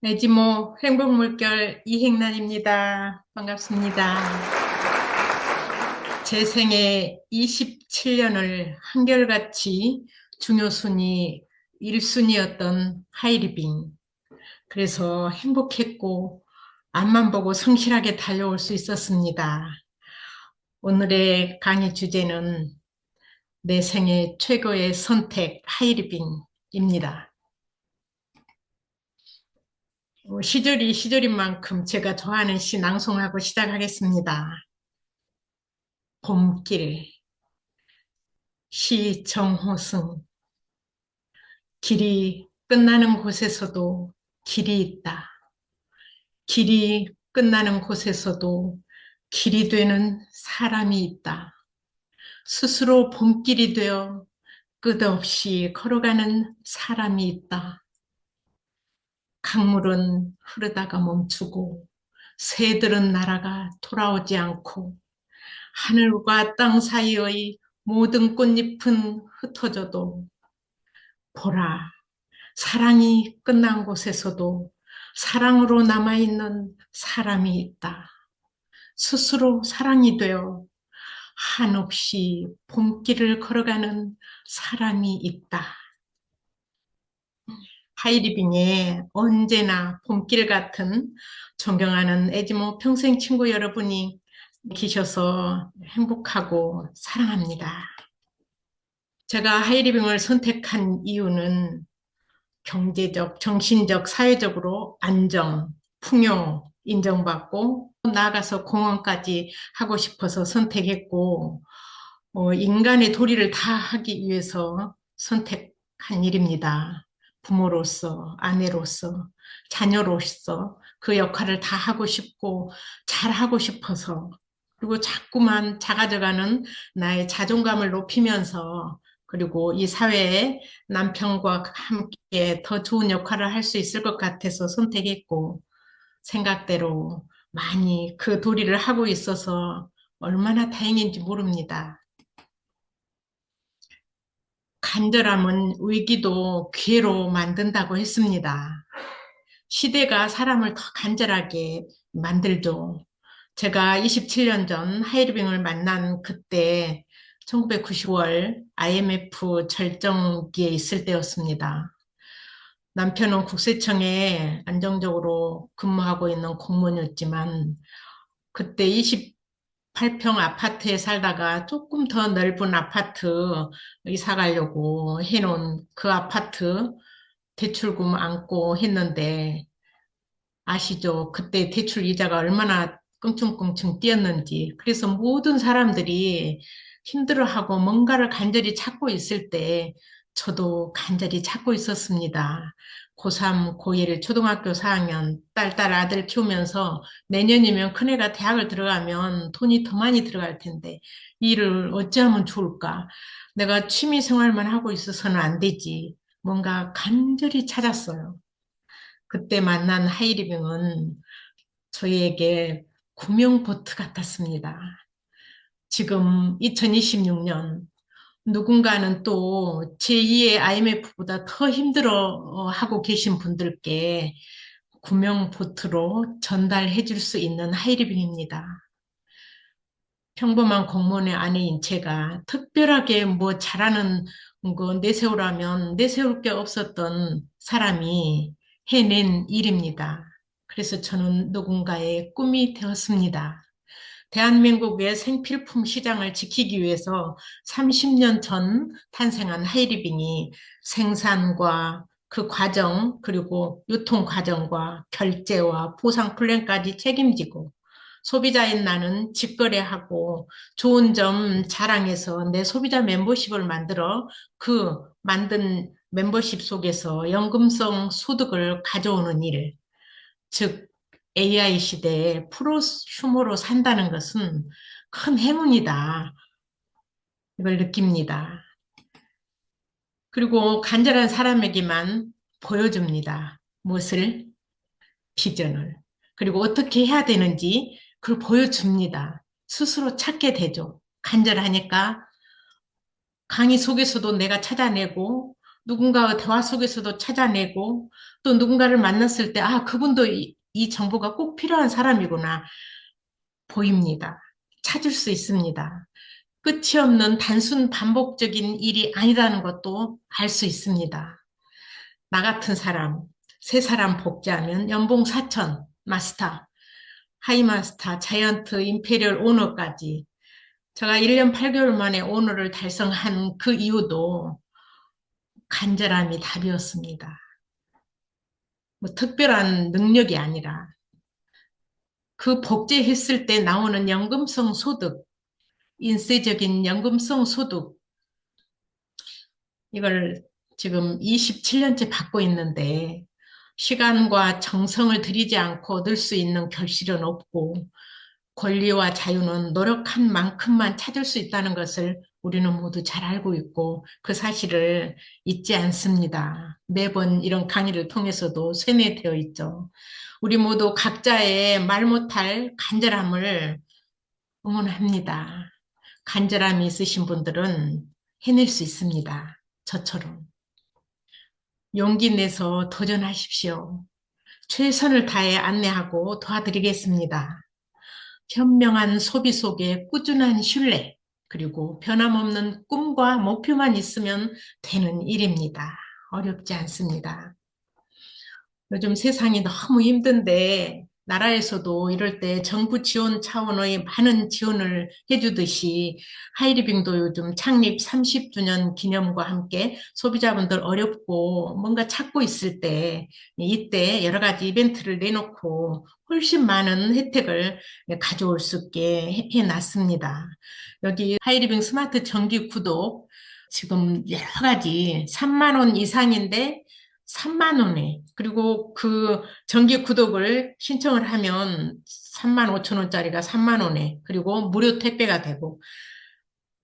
애지모 행복물결 이행란입니다. 반갑습니다. 제 생애 27년을 한결같이 중요순위 1순위였던 하이리빙. 그래서 행복했고 앞만 보고 성실하게 달려올 수 있었습니다. 오늘의 강의 주제는 내 생애 최고의 선택 하이리빙입니다. 시절이 시절인 만큼 제가 좋아하는 시 낭송하고 시작하겠습니다. 봄길, 시 정호승. 길이 끝나는 곳에서도 길이 있다. 길이 끝나는 곳에서도 길이 되는 사람이 있다. 스스로 봄길이 되어 끝없이 걸어가는 사람이 있다. 강물은 흐르다가 멈추고 새들은 날아가 돌아오지 않고 하늘과 땅 사이의 모든 꽃잎은 흩어져도 보라, 사랑이 끝난 곳에서도 사랑으로 남아있는 사람이 있다. 스스로 사랑이 되어 한없이 봄길을 걸어가는 사람이 있다. 하이리빙에 언제나 봄길 같은 존경하는 애지모 평생 친구 여러분이 계셔서 행복하고 사랑합니다. 제가 하이리빙을 선택한 이유는 경제적, 정신적, 사회적으로 안정, 풍요 인정받고 나아가서 공헌까지 하고 싶어서 선택했고 인간의 도리를 다하기 위해서 선택한 일입니다. 부모로서, 아내로서, 자녀로서 그 역할을 다 하고 싶고 잘하고 싶어서 그리고 자꾸만 작아져가는 나의 자존감을 높이면서 그리고 이 사회에 남편과 함께 더 좋은 역할을 할 수 있을 것 같아서 선택했고 생각대로 많이 그 도리를 하고 있어서 얼마나 다행인지 모릅니다. 간절함은 위기도 기회로 만든다고 했습니다. 시대가 사람을 더 간절하게 만들죠. 제가 27년 전 하이르빙을 만난 그때 1995월 IMF 절정기에 있을 때였습니다. 남편은 국세청에 안정적으로 근무하고 있는 공무원이었지만 그때 28평 아파트에 살다가 조금 더 넓은 아파트 이사 가려고 해놓은 그 아파트 대출금 안고 했는데 아시죠? 그때 대출 이자가 얼마나 껑충껑충 뛰었는지. 그래서 모든 사람들이 힘들어하고 뭔가를 간절히 찾고 있을 때 저도 간절히 찾고 있었습니다. 고3, 고1, 초등학교 4학년 딸 아들 키우면서 내년이면 큰애가 대학을 들어가면 돈이 더 많이 들어갈 텐데 이 일을 어찌하면 좋을까? 내가 취미 생활만 하고 있어서는 안 되지. 뭔가 간절히 찾았어요. 그때 만난 하이리빙은 저희에게 구명보트 같았습니다. 지금 2026년 누군가는 또 제2의 IMF보다 더 힘들어 하고 계신 분들께 구명보트로 전달해 줄 수 있는 하이리빙입니다. 평범한 공무원의 아내인 제가 특별하게 뭐 잘하는 거 내세우라면 내세울 게 없었던 사람이 해낸 일입니다. 그래서 저는 누군가의 꿈이 되었습니다. 대한민국의 생필품 시장을 지키기 위해서 30년 전 탄생한 하이리빙이 생산과 그 과정, 그리고 유통 과정과 결제와 보상 플랜까지 책임지고 소비자인 나는 직거래하고 좋은 점 자랑해서 내 소비자 멤버십을 만들어 그 만든 멤버십 속에서 연금성 소득을 가져오는 일, 즉 AI 시대에 프로슈머로 산다는 것은 큰 행운이다. 이걸 느낍니다. 그리고 간절한 사람에게만 보여줍니다. 무엇을? 비전을. 그리고 어떻게 해야 되는지 그걸 보여줍니다. 스스로 찾게 되죠. 간절하니까 강의 속에서도 내가 찾아내고 누군가의 대화 속에서도 찾아내고 또 누군가를 만났을 때, 아, 그분도 이 정보가 꼭 필요한 사람이구나 보입니다. 찾을 수 있습니다. 끝이 없는 단순 반복적인 일이 아니라는 것도 알 수 있습니다. 나 같은 사람, 세 사람 복제하면 연봉 4천, 마스터, 하이마스터, 자이언트, 임페리얼 오너까지. 제가 1년 8개월 만에 오너를 달성한 그 이유도 간절함이 답이었습니다. 뭐 특별한 능력이 아니라 그 복제했을 때 나오는 연금성 소득, 인세적인 연금성 소득, 이걸 지금 27년째 받고 있는데 시간과 정성을 들이지 않고 얻을 수 있는 결실은 없고 권리와 자유는 노력한 만큼만 찾을 수 있다는 것을 우리는 모두 잘 알고 있고 그 사실을 잊지 않습니다. 매번 이런 강의를 통해서도 세뇌되어 있죠. 우리 모두 각자의 말 못할 간절함을 응원합니다. 간절함이 있으신 분들은 해낼 수 있습니다. 저처럼. 용기 내서 도전하십시오. 최선을 다해 안내하고 도와드리겠습니다. 현명한 소비 속에 꾸준한 신뢰, 그리고 변함없는 꿈과 목표만 있으면 되는 일입니다. 어렵지 않습니다. 요즘 세상이 너무 힘든데 나라에서도 이럴 때 정부 지원 차원의 많은 지원을 해주듯이 하이리빙도 요즘 창립 30주년 기념과 함께 소비자분들 어렵고 뭔가 찾고 있을 때 이때 여러 가지 이벤트를 내놓고 훨씬 많은 혜택을 가져올 수 있게 해놨습니다. 여기 하이리빙 스마트 정기 구독 지금 여러 가지 3만 원 이상인데 3만 원에 그리고 그 정기 구독을 신청을 하면 3만 5천 원짜리가 3만 원에 그리고 무료 택배가 되고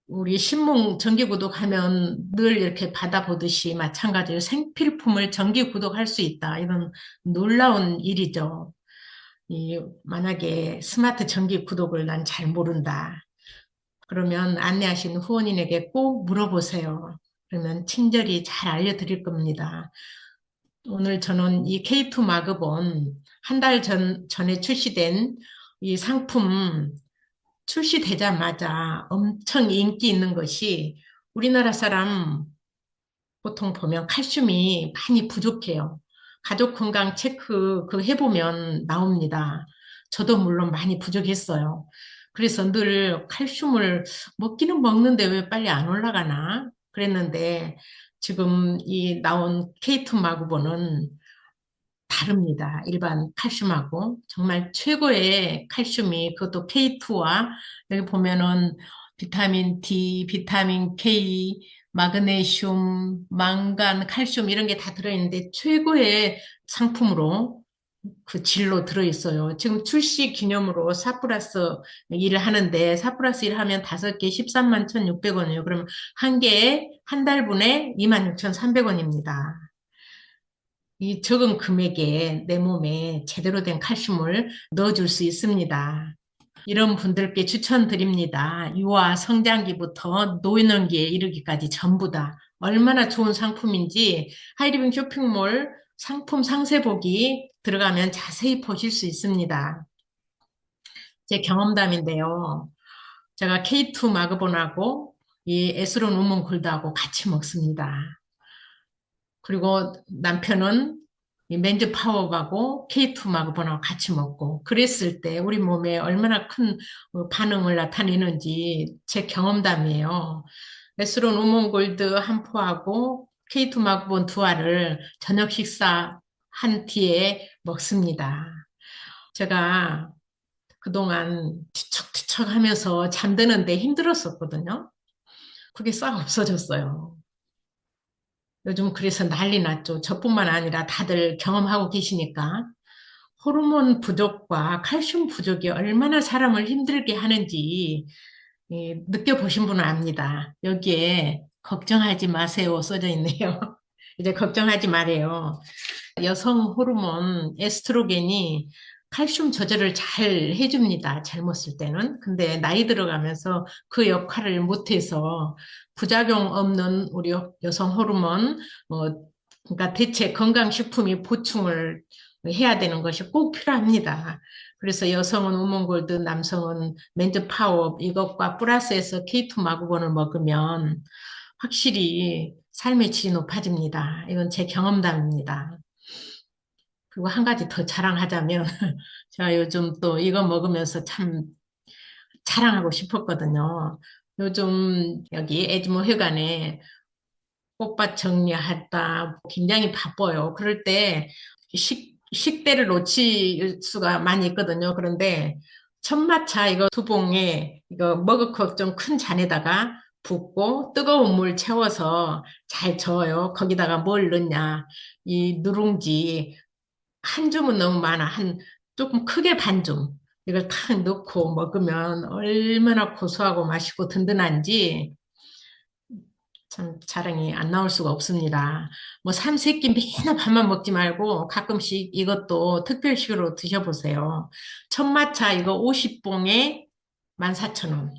우리 신문 정기 구독하면 늘 이렇게 받아보듯이 마찬가지로 생필품을 정기 구독할 수 있다. 이런 놀라운 일이죠. 만약에 스마트 정기 구독을 난 잘 모른다. 그러면 안내하신 후원인에게 꼭 물어보세요. 그러면 친절히 잘 알려드릴 겁니다. 오늘 저는 이 K2 마그본 한 달 전에 출시된 이 상품 출시되자마자 엄청 인기 있는 것이 우리나라 사람 보통 보면 칼슘이 많이 부족해요. 가족 건강 체크 그 해보면 나옵니다. 저도 물론 많이 부족했어요. 그래서 늘 칼슘을 먹기는 먹는데 왜 빨리 안 올라가나 그랬는데 지금 이 나온 K2 마구본은 다릅니다. 일반 칼슘하고 정말 최고의 칼슘이 그것도 K2와 여기 보면은 비타민 D, 비타민 K, 마그네슘, 망간, 칼슘 이런 게 다 들어있는데 최고의 상품으로 그 질로 들어있어요. 지금 출시 기념으로 4 플러스 일을 하는데 4 플러스 일 하면 5개 13만 1,600원이에요. 그럼 한 개에 한 달분에 26,300원입니다. 이 적은 금액에 내 몸에 제대로 된 칼슘을 넣어줄 수 있습니다. 이런 분들께 추천드립니다. 유아 성장기부터 노인원기에 이르기까지 전부 다 얼마나 좋은 상품인지 하이리빙 쇼핑몰 상품 상세보기 들어가면 자세히 보실 수 있습니다. 제 경험담인데요. 제가 K2 마그본하고 이 에스론 우먼 골드하고 같이 먹습니다. 그리고 남편은 이 맨즈 파워하고 K2 마그본하고 같이 먹고 그랬을 때 우리 몸에 얼마나 큰 반응을 나타내는지 제 경험담이에요. 에스론 우먼 골드 한 포하고 K2 마그본 두 알을 저녁 식사 한 뒤에 먹습니다. 제가 그동안 뒤척뒤척 하면서 잠드는데 힘들었었거든요. 그게 싹 없어졌어요. 요즘 그래서 난리 났죠. 저뿐만 아니라 다들 경험하고 계시니까. 호르몬 부족과 칼슘 부족이 얼마나 사람을 힘들게 하는지 느껴보신 분은 압니다. 여기에 걱정하지 마세요 써져 있네요. 이제 걱정하지 말아요. 여성 호르몬 에스트로겐이 칼슘 조절을 잘 해줍니다. 젊었을 때는. 근데 나이 들어가면서 그 역할을 못해서 부작용 없는 우리 여성 호르몬, 그러니까 대체 건강식품이 보충을 해야 되는 것이 꼭 필요합니다. 그래서 여성은 우먼골드, 남성은 맨즈 파워 이것과 플러스해서 K2 마구건을 먹으면 확실히 삶의 질이 높아집니다. 이건 제 경험담입니다. 그리고 한 가지 더 자랑하자면, 제가 요즘 또 이거 먹으면서 참 자랑하고 싶었거든요. 요즘 여기 에즈모 회관에 꽃밭 정리하다 굉장히 바빠요. 그럴 때 식대를 놓칠 수가 많이 있거든요. 그런데 천마차 이거 두 봉에 이거 머그컵 좀 큰 잔에다가 붓고 뜨거운 물 채워서 잘 저어요. 거기다가 뭘 넣냐. 이 누룽지 한 줌은 너무 많아. 조금 크게 반 줌. 이걸 탁 넣고 먹으면 얼마나 고소하고 맛있고 든든한지 참 자랑이 안 나올 수가 없습니다. 뭐 삼세끼 맨날 밥만 먹지 말고 가끔씩 이것도 특별식으로 드셔보세요. 천마차 이거 50봉에 14,000원.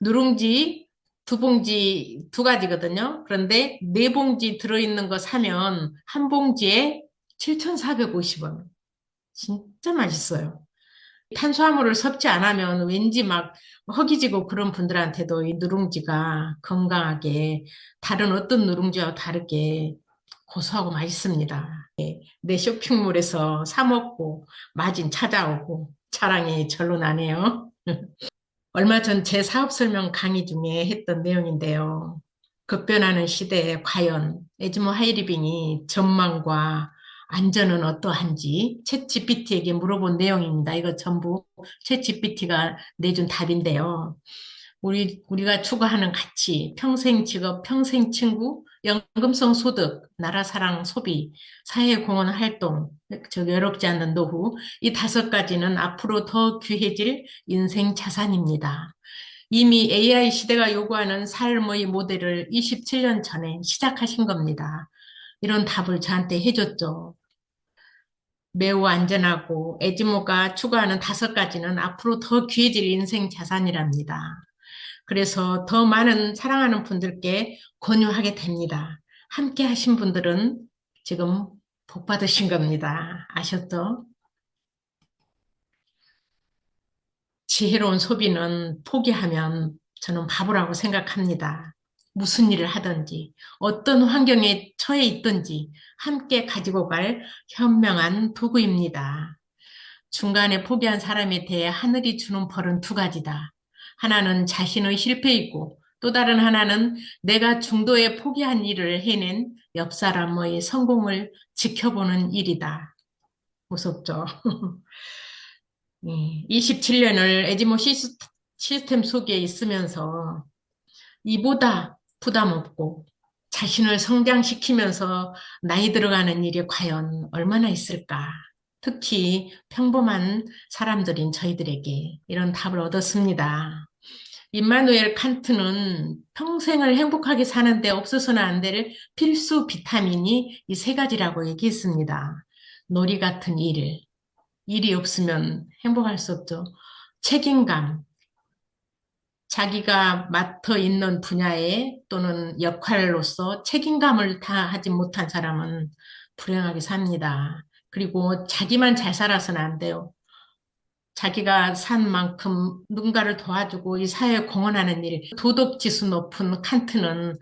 누룽지 두 봉지 두 가지거든요. 그런데 네 봉지 들어있는 거 사면 한 봉지에 7,450원. 진짜 맛있어요. 탄수화물을 섭취 안 하면 왠지 막 허기지고 그런 분들한테도 이 누룽지가 건강하게 다른 어떤 누룽지와 다르게 고소하고 맛있습니다. 내 쇼핑몰에서 사 먹고 마진 찾아오고 자랑이 절로 나네요. 얼마 전 제 사업 설명 강의 중에 했던 내용인데요. 급변하는 시대에 과연 에즈모 하이리빙이 전망과 안전은 어떠한지 챗GPT에게 물어본 내용입니다. 이거 전부 챗GPT가 내준 답인데요. 우리가 추구하는 가치, 평생 직업, 평생 친구, 연금성 소득, 나라 사랑 소비, 사회공헌 활동, 외롭지 않는 노후, 이 다섯 가지는 앞으로 더 귀해질 인생 자산입니다. 이미 AI 시대가 요구하는 삶의 모델을 27년 전에 시작하신 겁니다. 이런 답을 저한테 해줬죠. 매우 안전하고 에지모가 추구하는 다섯 가지는 앞으로 더 귀해질 인생 자산이랍니다. 그래서 더 많은 사랑하는 분들께 권유하게 됩니다. 함께 하신 분들은 지금 복 받으신 겁니다. 아셨죠? 지혜로운 소비는 포기하면 저는 바보라고 생각합니다. 무슨 일을 하든지, 어떤 환경에 처해 있든지 함께 가지고 갈 현명한 도구입니다. 중간에 포기한 사람에 대해 하늘이 주는 벌은 두 가지다. 하나는 자신의 실패이고 또 다른 하나는 내가 중도에 포기한 일을 해낸 옆 사람의 성공을 지켜보는 일이다. 무섭죠? 27년을 에지모 시스템 속에 있으면서 이보다 부담 없고 자신을 성장시키면서 나이 들어가는 일이 과연 얼마나 있을까? 특히 평범한 사람들인 저희들에게 이런 답을 얻었습니다. 임마누엘 칸트는 평생을 행복하게 사는데 없어서는 안 될 필수 비타민이 이 세 가지라고 얘기했습니다. 놀이 같은 일이 없으면 행복할 수 없죠. 책임감, 자기가 맡아 있는 분야에 또는 역할로서 책임감을 다하지 못한 사람은 불행하게 삽니다. 그리고 자기만 잘 살아서는 안 돼요. 자기가 산 만큼 누군가를 도와주고 이 사회에 공헌하는 일, 도덕 지수 높은 칸트는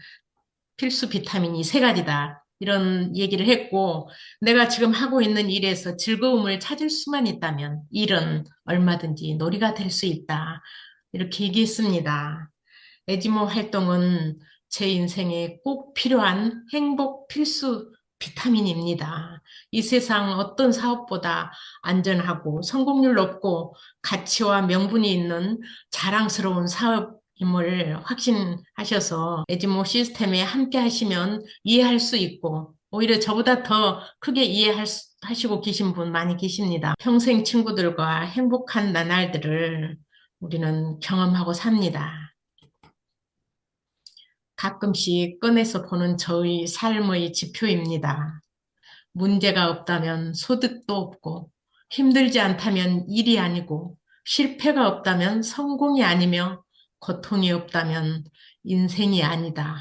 필수 비타민이 세 가지다. 이런 얘기를 했고, 내가 지금 하고 있는 일에서 즐거움을 찾을 수만 있다면 일은 얼마든지 놀이가 될 수 있다. 이렇게 얘기했습니다. 에지모 활동은 제 인생에 꼭 필요한 행복 필수 비타민입니다. 이 세상 어떤 사업보다 안전하고 성공률 높고 가치와 명분이 있는 자랑스러운 사업임을 확신하셔서 에지모 시스템에 함께 하시면 이해할 수 있고 오히려 저보다 더 크게 하시고 계신 분 많이 계십니다. 평생 친구들과 행복한 나날들을 우리는 경험하고 삽니다. 가끔씩 꺼내서 보는 저의 삶의 지표입니다. 문제가 없다면 소득도 없고, 힘들지 않다면 일이 아니고, 실패가 없다면 성공이 아니며, 고통이 없다면 인생이 아니다.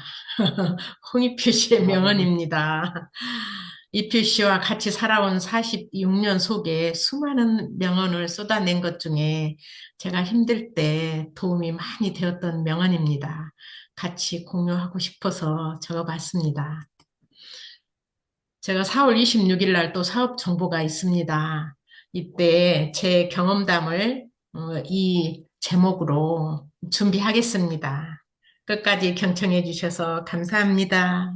홍익표 씨의 아, 명언입니다. 이표 씨와 같이 살아온 46년 속에 수많은 명언을 쏟아낸 것 중에 제가 힘들 때 도움이 많이 되었던 명언입니다. 같이 공유하고 싶어서 적어봤습니다. 제가 4월 26일 날 또 사업 정보가 있습니다. 이때 제 경험담을 이 제목으로 준비하겠습니다. 끝까지 경청해 주셔서 감사합니다.